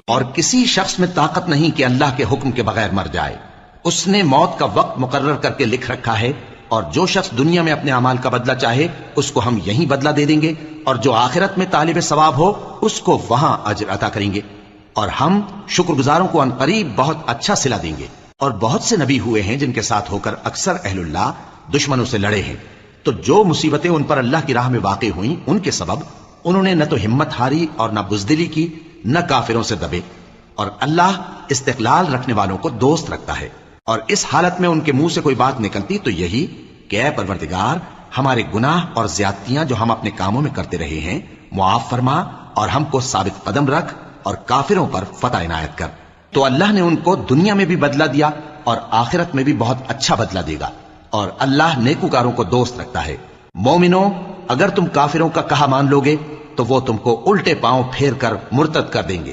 اور کسی شخص میں طاقت نہیں کہ اللہ کے حکم کے بغیر مر جائے. اس نے موت کا وقت مقرر کر کے لکھ رکھا ہے، اور جو شخص دنیا میں اپنے اعمال کا بدلہ چاہے اس کو ہم یہیں بدلہ دے دیں گے، اور جو آخرت میں طالب ثواب ہو اس کو وہاں اجر عطا کریں گے، اور ہم شکر گزاروں کو عنقریب بہت اچھا صلہ دیں گے. اور بہت سے نبی ہوئے ہیں جن کے ساتھ ہو کر اکثر اہل اللہ دشمنوں سے لڑے ہیں، تو جو مصیبتیں ان پر اللہ کی راہ میں واقع ہوئیں ان کے سبب انہوں نے نہ تو ہمت ہاری اور نہ بزدلی کی، نہ کافروں سے دبے. اور اللہ استقلال رکھنے والوں کو دوست رکھتا ہے. اور اس حالت میں ان کے منہ سے کوئی بات نکلتی تو یہی کہ اے پروردگار، ہمارے گناہ اور زیادتیاں جو ہم اپنے کاموں میں کرتے رہے ہیں معاف فرما، اور ہم کو ثابت قدم رکھ اور کافروں پر فتح عنایت کر. تو اللہ نے ان کو دنیا میں بھی بدلہ دیا اور آخرت میں بھی بہت اچھا بدلہ دے گا، اور اللہ نیکوکاروں کو دوست رکھتا ہے. مومنو، اگر تم کافروں کا کہا مان لوگے تو وہ تم کو الٹے پاؤں پھیر کر مرتد کر دیں گے.